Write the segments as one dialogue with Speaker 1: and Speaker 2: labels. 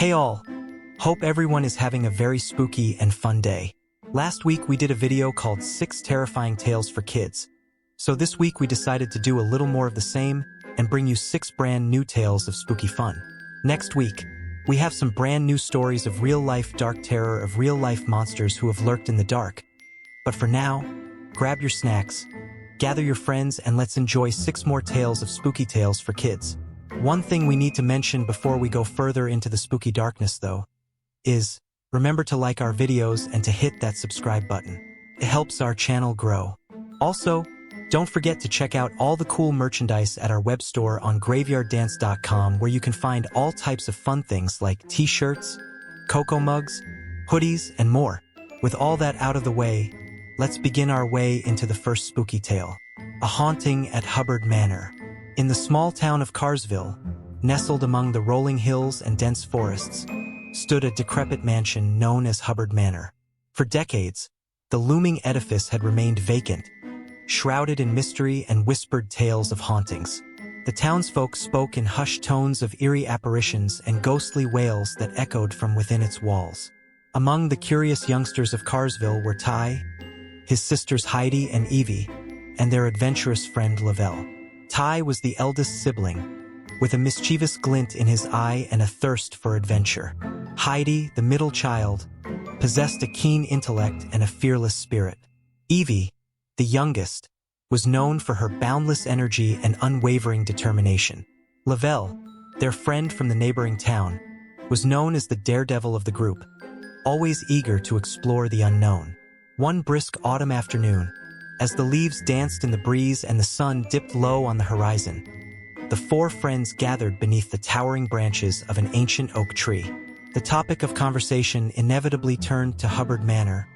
Speaker 1: Hey all, hope everyone is having a very spooky and fun day. Last week we did a video called 6 Terrifying Tales for Kids. So this week we decided to do a little more of the same and bring you 6 brand new tales of spooky fun. Next week, we have some brand new stories of real-life dark terror of real-life monsters who have lurked in the dark. But for now, grab your snacks, gather your friends, and let's enjoy 6 more tales of spooky tales for kids. One thing we need to mention before we go further into the spooky darkness, though, is remember to like our videos and to hit that subscribe button. It helps our channel grow. Also, don't forget to check out all the cool merchandise at our web store on graveyarddance.com, where you can find all types of fun things like t-shirts, cocoa mugs, hoodies, and more. With all that out of the way, let's begin our way into the first spooky tale. A haunting at Hubbard Manor. In the small town of Carsville, nestled among the rolling hills and dense forests, stood a decrepit mansion known as Hubbard Manor. For decades, the looming edifice had remained vacant, shrouded in mystery and whispered tales of hauntings. The townsfolk spoke in hushed tones of eerie apparitions and ghostly wails that echoed from within its walls. Among the curious youngsters of Carsville were Ty, his sisters Heidi and Evie, and their adventurous friend Lavelle. Ty was the eldest sibling, with a mischievous glint in his eye and a thirst for adventure. Heidi, the middle child, possessed a keen intellect and a fearless spirit. Evie, the youngest, was known for her boundless energy and unwavering determination. Lavelle, their friend from the neighboring town, was known as the daredevil of the group, always eager to explore the unknown. One brisk autumn afternoon, as the leaves danced in the breeze and the sun dipped low on the horizon, the 4 friends gathered beneath the towering branches of an ancient oak tree. The topic of conversation inevitably turned to Hubbard Manor,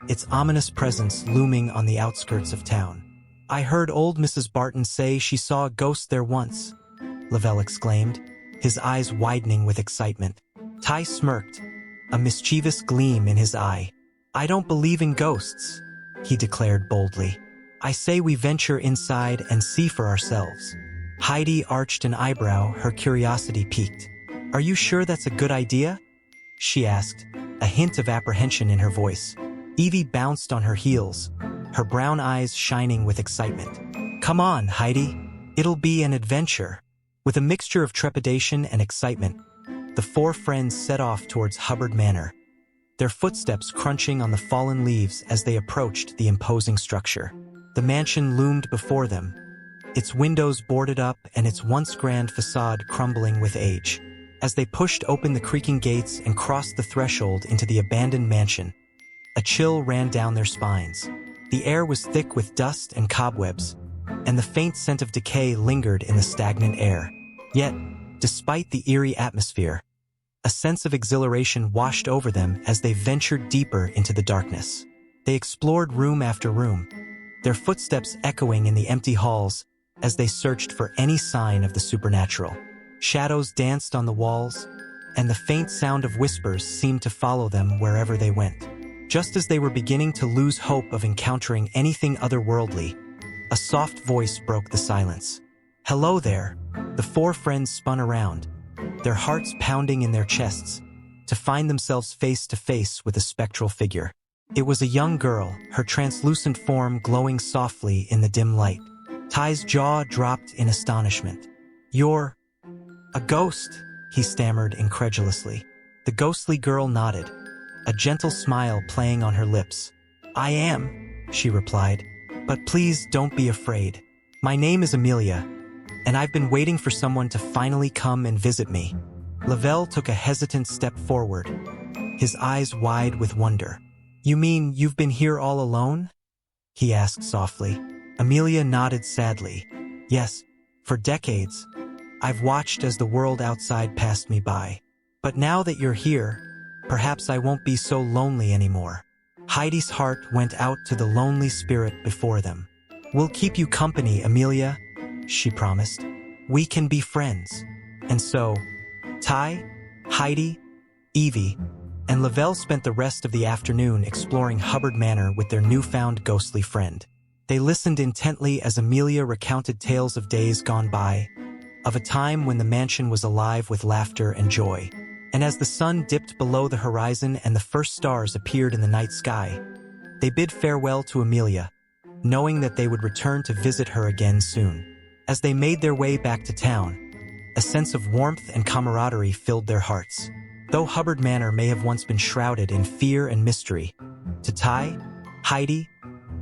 Speaker 1: its ominous presence looming on the outskirts of town. "I heard old Mrs. Barton say she saw a ghost there once," Lavelle exclaimed, his eyes widening with excitement. Ty smirked, a mischievous gleam in his eye. "I don't believe in ghosts," he declared boldly. "I say we venture inside and see for ourselves." Heidi arched an eyebrow, her curiosity piqued. "Are you sure that's a good idea?" she asked, a hint of apprehension in her voice. Evie bounced on her heels, her brown eyes shining with excitement. "Come on, Heidi. It'll be an adventure." With a mixture of trepidation and excitement, the 4 friends set off towards Hubbard Manor, their footsteps crunching on the fallen leaves as they approached the imposing structure. The mansion loomed before them, its windows boarded up and its once grand facade crumbling with age. As they pushed open the creaking gates and crossed the threshold into the abandoned mansion, a chill ran down their spines. The air was thick with dust and cobwebs, and the faint scent of decay lingered in the stagnant air. Yet, despite the eerie atmosphere, a sense of exhilaration washed over them as they ventured deeper into the darkness. They explored room after room, their footsteps echoing in the empty halls as they searched for any sign of the supernatural. Shadows danced on the walls, and the faint sound of whispers seemed to follow them wherever they went. Just as they were beginning to lose hope of encountering anything otherworldly, a soft voice broke the silence. "Hello there." The 4 friends spun around, their hearts pounding in their chests, to find themselves face to face with a spectral figure. It was a young girl, her translucent form glowing softly in the dim light. Ty's jaw dropped in astonishment. "You're a ghost," he stammered incredulously. The ghostly girl nodded, a gentle smile playing on her lips. "I am," she replied, "but please don't be afraid. My name is Amelia, and I've been waiting for someone to finally come and visit me." Lavelle took a hesitant step forward, his eyes wide with wonder. "You mean you've been here all alone?" he asked softly. Amelia nodded sadly. "Yes, for decades. I've watched as the world outside passed me by. But now that you're here, perhaps I won't be so lonely anymore." Heidi's heart went out to the lonely spirit before them. "We'll keep you company, Amelia," she promised. "We can be friends." And so, Ty, Heidi, Evie, and Lavelle spent the rest of the afternoon exploring Hubbard Manor with their newfound ghostly friend. They listened intently as Amelia recounted tales of days gone by, of a time when the mansion was alive with laughter and joy. And as the sun dipped below the horizon and the first stars appeared in the night sky, they bid farewell to Amelia, knowing that they would return to visit her again soon. As they made their way back to town, a sense of warmth and camaraderie filled their hearts. Though Hubbard Manor may have once been shrouded in fear and mystery, to Ty, Heidi,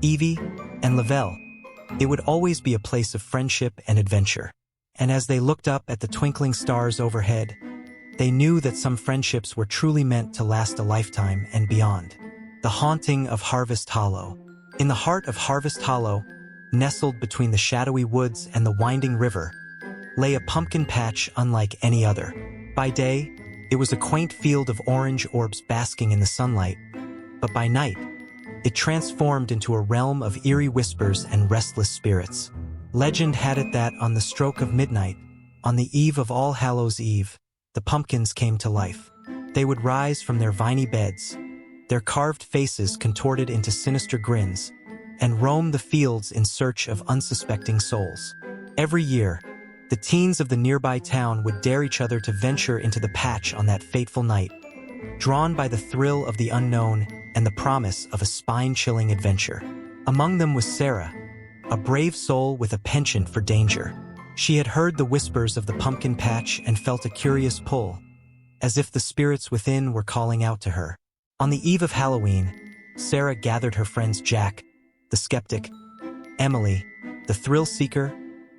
Speaker 1: Evie, and Lavelle, it would always be a place of friendship and adventure. And as they looked up at the twinkling stars overhead, they knew that some friendships were truly meant to last a lifetime and beyond. The haunting of Harvest Hollow. In the heart of Harvest Hollow, nestled between the shadowy woods and the winding river, lay a pumpkin patch unlike any other. By day, it was a quaint field of orange orbs basking in the sunlight, but by night, it transformed into a realm of eerie whispers and restless spirits. Legend had it that on the stroke of midnight, on the eve of All Hallows' Eve, the pumpkins came to life. They would rise from their viny beds, their carved faces contorted into sinister grins, and roam the fields in search of unsuspecting souls. Every year, the teens of the nearby town would dare each other to venture into the patch on that fateful night, drawn by the thrill of the unknown and the promise of a spine-chilling adventure. Among them was Sarah, a brave soul with a penchant for danger. She had heard the whispers of the pumpkin patch and felt a curious pull, as if the spirits within were calling out to her. On the eve of Halloween, Sarah gathered her friends Jack, the skeptic, Emily, the thrill-seeker,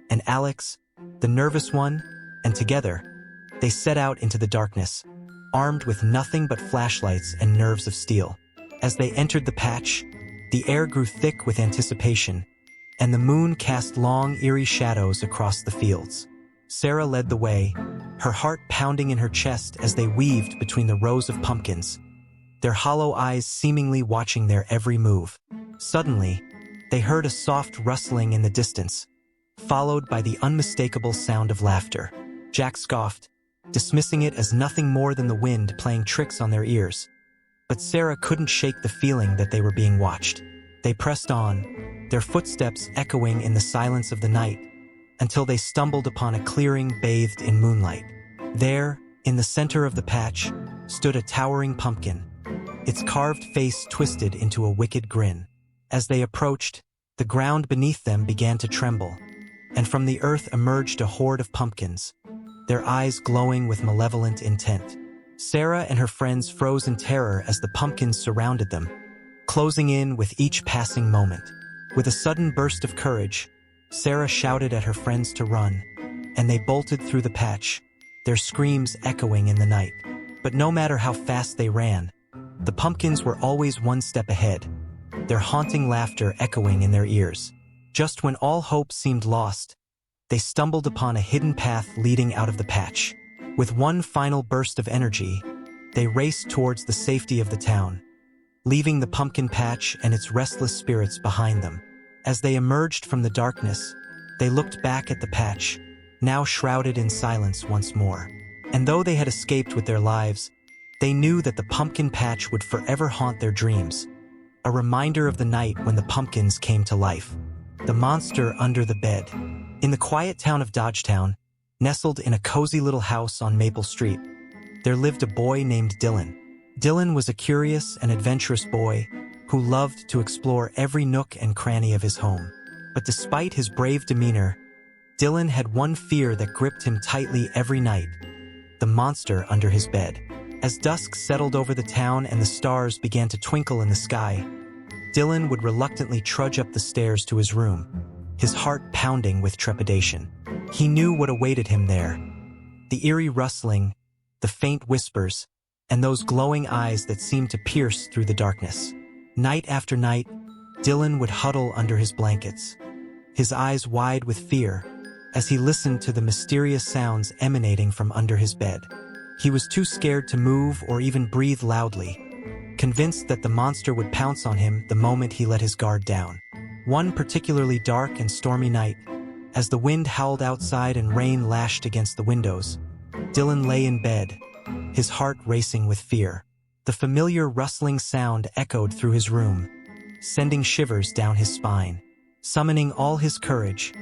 Speaker 1: and Alex, the nervous one, and together, they set out into the darkness, armed with nothing but flashlights and nerves of steel. As they entered the patch, the air grew thick with anticipation, and the moon cast long, eerie shadows across the fields. Sarah led the way, her heart pounding in her chest as they weaved between the rows of pumpkins, their hollow eyes seemingly watching their every move. Suddenly, they heard a soft rustling in the distance, followed by the unmistakable sound of laughter. Jack scoffed, dismissing it as nothing more than the wind playing tricks on their ears. But Sarah couldn't shake the feeling that they were being watched. They pressed on, their footsteps echoing in the silence of the night, until they stumbled upon a clearing bathed in moonlight. There, in the center of the patch, stood a towering pumpkin, its carved face twisted into a wicked grin. As they approached, the ground beneath them began to tremble, and from the earth emerged a horde of pumpkins, their eyes glowing with malevolent intent. Sarah and her friends froze in terror as the pumpkins surrounded them, closing in with each passing moment. With a sudden burst of courage, Sarah shouted at her friends to run, and they bolted through the patch, their screams echoing in the night. But no matter how fast they ran, the pumpkins were always one step ahead, their haunting laughter echoing in their ears. Just when all hope seemed lost, they stumbled upon a hidden path leading out of the patch. With one final burst of energy, they raced towards the safety of the town, leaving the pumpkin patch and its restless spirits behind them. As they emerged from the darkness, they looked back at the patch, now shrouded in silence once more. And though they had escaped with their lives, they knew that the pumpkin patch would forever haunt their dreams, a reminder of the night when the pumpkins came to life. The monster under the bed. In the quiet town of Dodgetown, nestled in a cozy little house on Maple Street, there lived a boy named Dylan. Dylan was a curious and adventurous boy who loved to explore every nook and cranny of his home. But despite his brave demeanor, Dylan had one fear that gripped him tightly every night: the monster under his bed. As dusk settled over the town and the stars began to twinkle in the sky, Dylan would reluctantly trudge up the stairs to his room, his heart pounding with trepidation. He knew what awaited him there: the eerie rustling, the faint whispers, and those glowing eyes that seemed to pierce through the darkness. Night after night, Dylan would huddle under his blankets, his eyes wide with fear, as he listened to the mysterious sounds emanating from under his bed. He was too scared to move or even breathe loudly, convinced that the monster would pounce on him the moment he let his guard down. One particularly dark and stormy night, as the wind howled outside and rain lashed against the windows, Dylan lay in bed, his heart racing with fear. The familiar rustling sound echoed through his room, sending shivers down his spine. Summoning all his courage,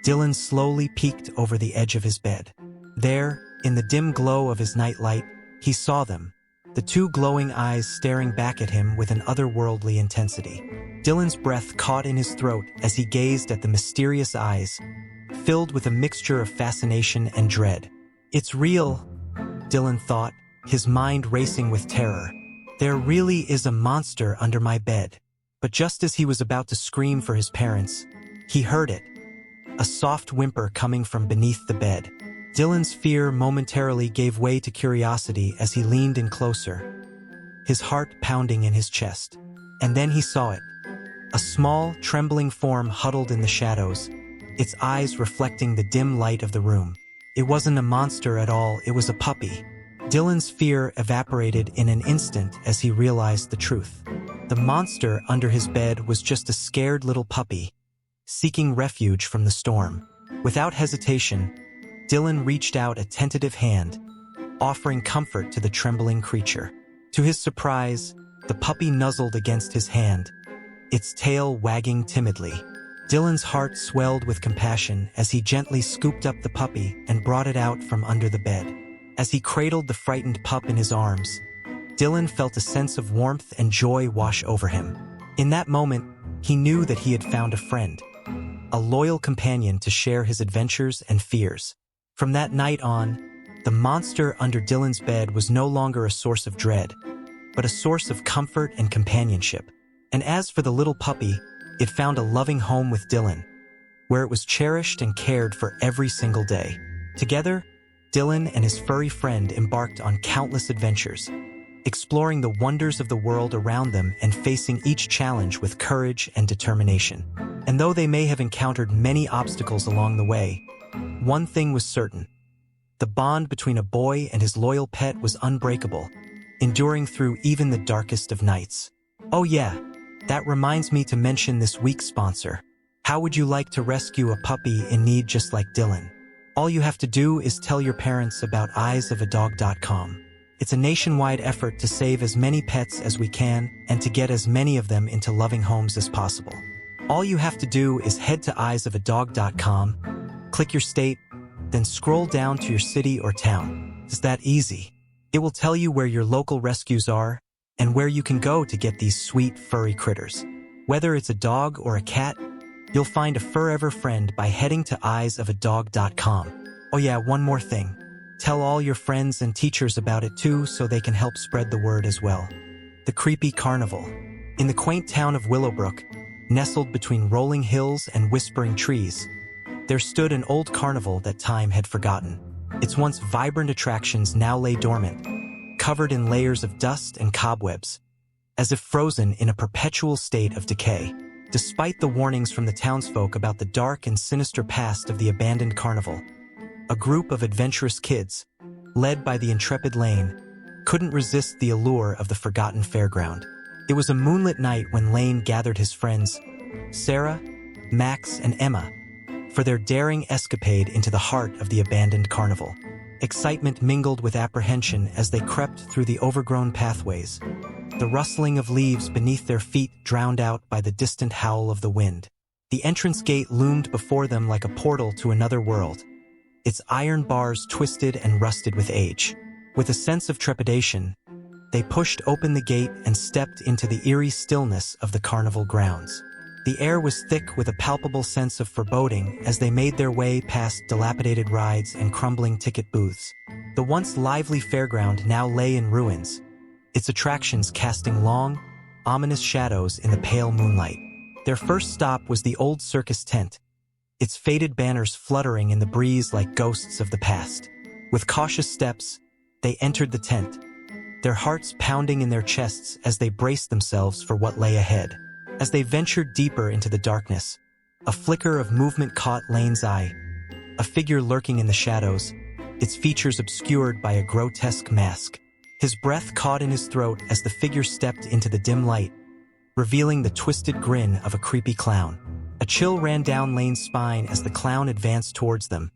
Speaker 1: Dylan slowly peeked over the edge of his bed. There, in the dim glow of his nightlight, He saw them, the two glowing eyes staring back at him with an otherworldly intensity. Dylan's breath caught in his throat as he gazed at the mysterious eyes, filled with a mixture of fascination and dread. It's real, Dylan thought, his mind racing with terror. There really is a monster under my bed. But just as he was about to scream for his parents, he heard it. A soft whimper coming from beneath the bed. Dylan's fear momentarily gave way to curiosity as he leaned in closer, his heart pounding in his chest. And then he saw it. A small, trembling form huddled in the shadows, its eyes reflecting the dim light of the room. It wasn't a monster at all, it was a puppy. Dylan's fear evaporated in an instant as he realized the truth. The monster under his bed was just a scared little puppy, seeking refuge from the storm. Without hesitation, Dylan reached out a tentative hand, offering comfort to the trembling creature. To his surprise, the puppy nuzzled against his hand, its tail wagging timidly. Dylan's heart swelled with compassion as he gently scooped up the puppy and brought it out from under the bed. As he cradled the frightened pup in his arms, Dylan felt a sense of warmth and joy wash over him. In that moment, he knew that he had found a friend, a loyal companion to share his adventures and fears. From that night on, the monster under Dylan's bed was no longer a source of dread, but a source of comfort and companionship. And as for the little puppy, it found a loving home with Dylan, where it was cherished and cared for every single day. Together, Dylan and his furry friend embarked on countless adventures, exploring the wonders of the world around them and facing each challenge with courage and determination. And though they may have encountered many obstacles along the way, one thing was certain. The bond between a boy and his loyal pet was unbreakable, enduring through even the darkest of nights. Oh yeah, that reminds me to mention this week's sponsor. How would you like to rescue a puppy in need just like Dylan? All you have to do is tell your parents about eyesofadog.com. It's a nationwide effort to save as many pets as we can and to get as many of them into loving homes as possible. All you have to do is head to eyesofadog.com, click your state, then scroll down to your city or town. It's that easy. It will tell you where your local rescues are and where you can go to get these sweet furry critters. Whether it's a dog or a cat, you'll find a forever friend by heading to eyesofadog.com. Oh yeah, one more thing. Tell all your friends and teachers about it too so they can help spread the word as well. The creepy carnival. In the quaint town of Willowbrook, nestled between rolling hills and whispering trees, there stood an old carnival that time had forgotten. Its once vibrant attractions now lay dormant, covered in layers of dust and cobwebs, as if frozen in a perpetual state of decay. Despite the warnings from the townsfolk about the dark and sinister past of the abandoned carnival, a group of adventurous kids, led by the intrepid Lane, couldn't resist the allure of the forgotten fairground. It was a moonlit night when Lane gathered his friends, Sarah, Max, and Emma, for their daring escapade into the heart of the abandoned carnival. Excitement mingled with apprehension as they crept through the overgrown pathways, the rustling of leaves beneath their feet drowned out by the distant howl of the wind. The entrance gate loomed before them like a portal to another world, its iron bars twisted and rusted with age. With a sense of trepidation, they pushed open the gate and stepped into the eerie stillness of the carnival grounds. The air was thick with a palpable sense of foreboding as they made their way past dilapidated rides and crumbling ticket booths. The once lively fairground now lay in ruins, its attractions casting long, ominous shadows in the pale moonlight. Their first stop was the old circus tent, its faded banners fluttering in the breeze like ghosts of the past. With cautious steps, they entered the tent, their hearts pounding in their chests as they braced themselves for what lay ahead. As they ventured deeper into the darkness, a flicker of movement caught Lane's eye, a figure lurking in the shadows, its features obscured by a grotesque mask. His breath caught in his throat as the figure stepped into the dim light, revealing the twisted grin of a creepy clown. A chill ran down Lane's spine as the clown advanced towards them,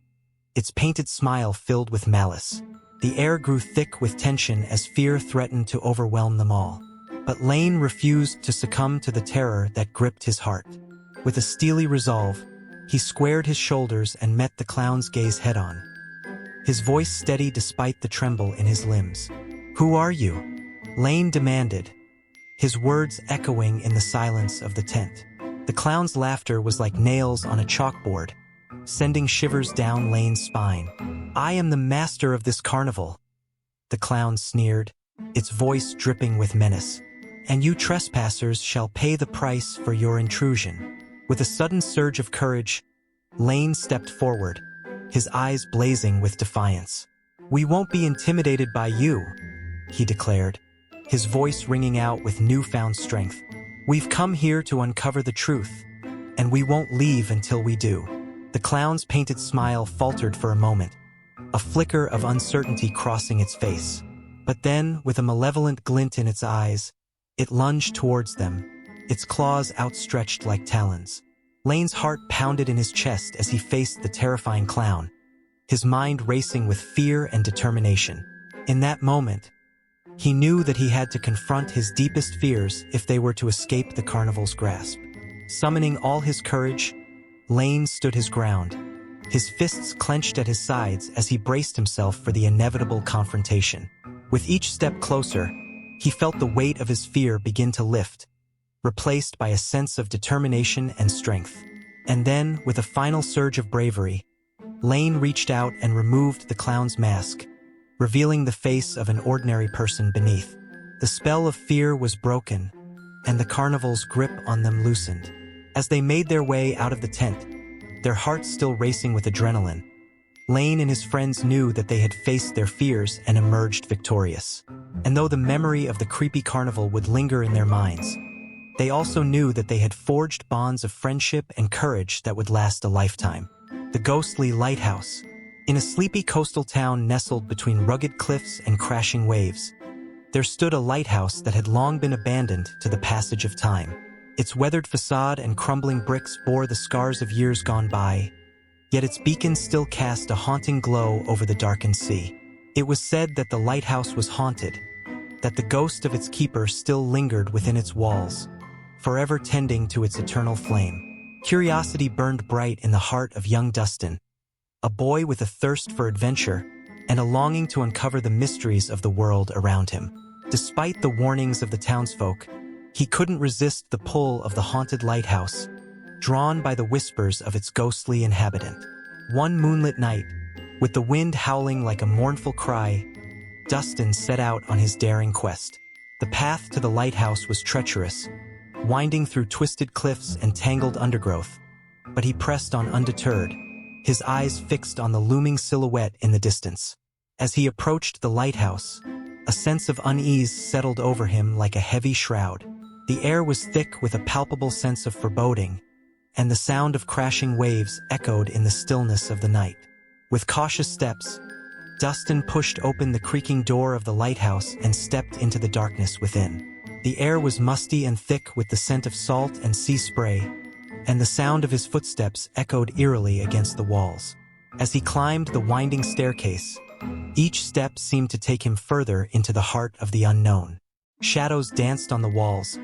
Speaker 1: its painted smile filled with malice. The air grew thick with tension as fear threatened to overwhelm them all. But Lane refused to succumb to the terror that gripped his heart. With a steely resolve, he squared his shoulders and met the clown's gaze head-on, his voice steady despite the tremble in his limbs. "Who are you?" Lane demanded, his words echoing in the silence of the tent. The clown's laughter was like nails on a chalkboard, sending shivers down Lane's spine. "I am the master of this carnival," the clown sneered, its voice dripping with menace. "And you trespassers shall pay the price for your intrusion." With a sudden surge of courage, Lane stepped forward, his eyes blazing with defiance. "We won't be intimidated by you," he declared, his voice ringing out with newfound strength. "We've come here to uncover the truth, and we won't leave until we do." The clown's painted smile faltered for a moment, a flicker of uncertainty crossing its face. But then, with a malevolent glint in its eyes, it lunged towards them, its claws outstretched like talons. Lane's heart pounded in his chest as he faced the terrifying clown, his mind racing with fear and determination. In that moment, he knew that he had to confront his deepest fears if they were to escape the carnival's grasp. Summoning all his courage, Lane stood his ground, his fists clenched at his sides as he braced himself for the inevitable confrontation. With each step closer, he felt the weight of his fear begin to lift, replaced by a sense of determination and strength. And then, with a final surge of bravery, Lane reached out and removed the clown's mask, revealing the face of an ordinary person beneath. The spell of fear was broken, and the carnival's grip on them loosened. As they made their way out of the tent, their hearts still racing with adrenaline, Lane and his friends knew that they had faced their fears and emerged victorious. And though the memory of the creepy carnival would linger in their minds, they also knew that they had forged bonds of friendship and courage that would last a lifetime. The ghostly lighthouse. In a sleepy coastal town nestled between rugged cliffs and crashing waves, there stood a lighthouse that had long been abandoned to the passage of time. Its weathered facade and crumbling bricks bore the scars of years gone by, yet its beacon still cast a haunting glow over the darkened sea. It was said that the lighthouse was haunted, that the ghost of its keeper still lingered within its walls, forever tending to its eternal flame. Curiosity burned bright in the heart of young Dustin, a boy with a thirst for adventure and a longing to uncover the mysteries of the world around him. Despite the warnings of the townsfolk, he couldn't resist the pull of the haunted lighthouse, drawn by the whispers of its ghostly inhabitant. One moonlit night, with the wind howling like a mournful cry, Dustin set out on his daring quest. The path to the lighthouse was treacherous, winding through twisted cliffs and tangled undergrowth, but he pressed on undeterred, his eyes fixed on the looming silhouette in the distance. As he approached the lighthouse, a sense of unease settled over him like a heavy shroud. The air was thick with a palpable sense of foreboding, and the sound of crashing waves echoed in the stillness of the night. With cautious steps, Dustin pushed open the creaking door of the lighthouse and stepped into the darkness within. The air was musty and thick with the scent of salt and sea spray, and the sound of his footsteps echoed eerily against the walls. As he climbed the winding staircase, each step seemed to take him further into the heart of the unknown. Shadows danced on the walls,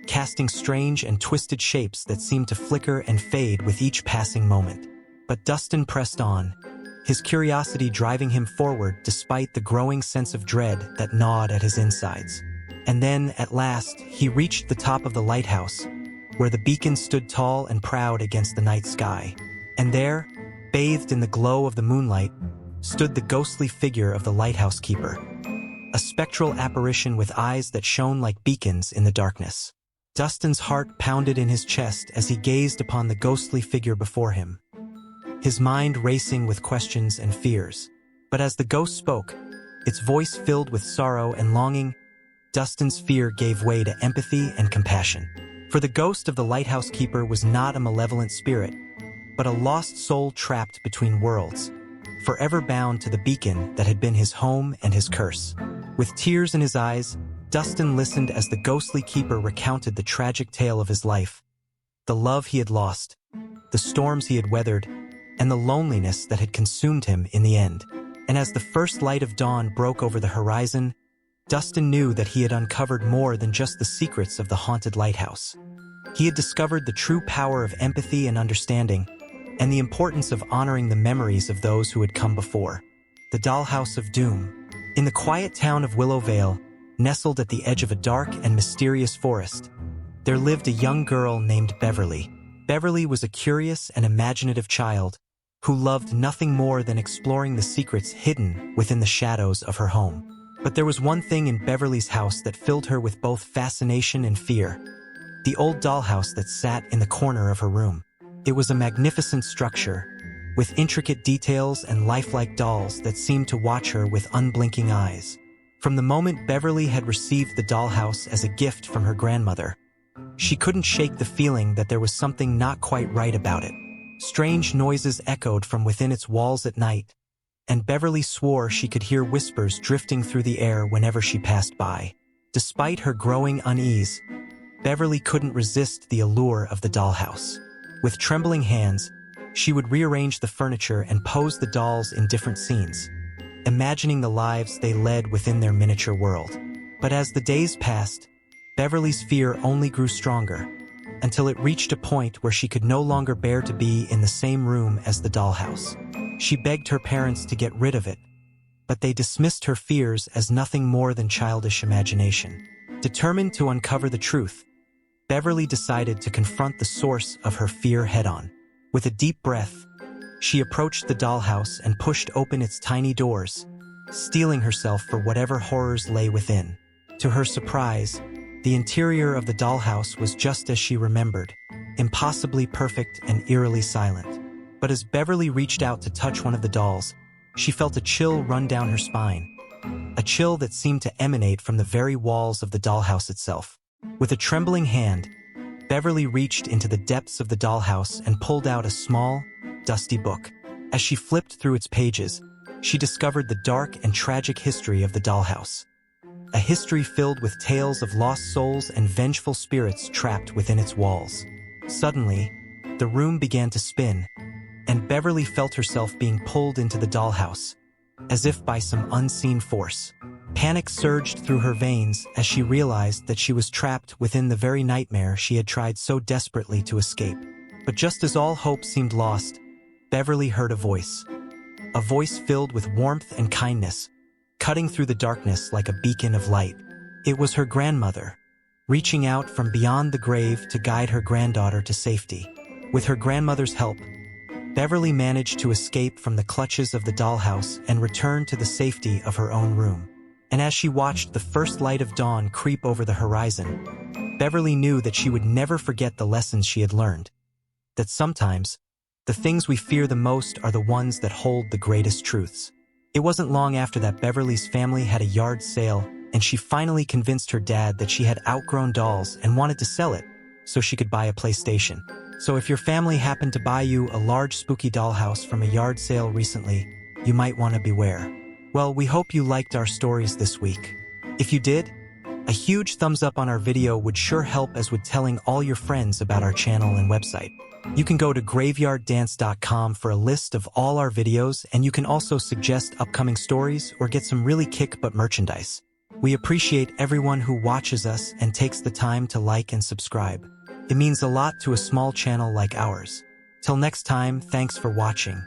Speaker 1: casting strange and twisted shapes that seemed to flicker and fade with each passing moment. But Dustin pressed on, his curiosity driving him forward despite the growing sense of dread that gnawed at his insides. And then, at last, he reached the top of the lighthouse, where the beacon stood tall and proud against the night sky. And there, bathed in the glow of the moonlight, stood the ghostly figure of the lighthouse keeper, a spectral apparition with eyes that shone like beacons in the darkness. Dustin's heart pounded in his chest as he gazed upon the ghostly figure before him, his mind racing with questions and fears. But as the ghost spoke, its voice filled with sorrow and longing, Dustin's fear gave way to empathy and compassion. For the ghost of the lighthouse keeper was not a malevolent spirit, but a lost soul trapped between worlds, forever bound to the beacon that had been his home and his curse. With tears in his eyes, Dustin listened as the ghostly keeper recounted the tragic tale of his life, the love he had lost, the storms he had weathered, and the loneliness that had consumed him in the end. And as the first light of dawn broke over the horizon, Dustin knew that he had uncovered more than just the secrets of the haunted lighthouse. He had discovered the true power of empathy and understanding, and the importance of honoring the memories of those who had come before. The Dollhouse of Doom. In the quiet town of Willow Vale, nestled at the edge of a dark and mysterious forest, there lived a young girl named Beverly. Beverly was a curious and imaginative child who loved nothing more than exploring the secrets hidden within the shadows of her home. But there was one thing in Beverly's house that filled her with both fascination and fear: the old dollhouse that sat in the corner of her room. It was a magnificent structure, with intricate details and lifelike dolls that seemed to watch her with unblinking eyes. From the moment Beverly had received the dollhouse as a gift from her grandmother, she couldn't shake the feeling that there was something not quite right about it. Strange noises echoed from within its walls at night, and Beverly swore she could hear whispers drifting through the air whenever she passed by. Despite her growing unease, Beverly couldn't resist the allure of the dollhouse. With trembling hands, she would rearrange the furniture and pose the dolls in different scenes, imagining the lives they led within their miniature world. But as the days passed, Beverly's fear only grew stronger, until it reached a point where she could no longer bear to be in the same room as the dollhouse. She begged her parents to get rid of it, but they dismissed her fears as nothing more than childish imagination. Determined to uncover the truth, Beverly decided to confront the source of her fear head-on. With a deep breath, she approached the dollhouse and pushed open its tiny doors, steeling herself for whatever horrors lay within. To her surprise, the interior of the dollhouse was just as she remembered, impossibly perfect and eerily silent. But as Beverly reached out to touch one of the dolls, she felt a chill run down her spine, a chill that seemed to emanate from the very walls of the dollhouse itself. With a trembling hand, Beverly reached into the depths of the dollhouse and pulled out a small, dusty book. As she flipped through its pages, she discovered the dark and tragic history of the dollhouse. A history filled with tales of lost souls and vengeful spirits trapped within its walls. Suddenly, the room began to spin, and Beverly felt herself being pulled into the dollhouse, as if by some unseen force. Panic surged through her veins as she realized that she was trapped within the very nightmare she had tried so desperately to escape. But just as all hope seemed lost, Beverly heard a voice filled with warmth and kindness, cutting through the darkness like a beacon of light. It was her grandmother, reaching out from beyond the grave to guide her granddaughter to safety. With her grandmother's help, Beverly managed to escape from the clutches of the dollhouse and return to the safety of her own room. And as she watched the first light of dawn creep over the horizon, Beverly knew that she would never forget the lessons she had learned. That sometimes, the things we fear the most are the ones that hold the greatest truths. It wasn't long after that Beverly's family had a yard sale, and she finally convinced her dad that she had outgrown dolls and wanted to sell it so she could buy a PlayStation. So if your family happened to buy you a large spooky dollhouse from a yard sale recently, you might want to beware. Well, we hope you liked our stories this week. If you did, a huge thumbs up on our video would sure help, as would telling all your friends about our channel and website. You can go to graveyarddance.com for a list of all our videos, and you can also suggest upcoming stories or get some really kick-butt merchandise. We appreciate everyone who watches us and takes the time to like and subscribe. It means a lot to a small channel like ours. Till next time, thanks for watching.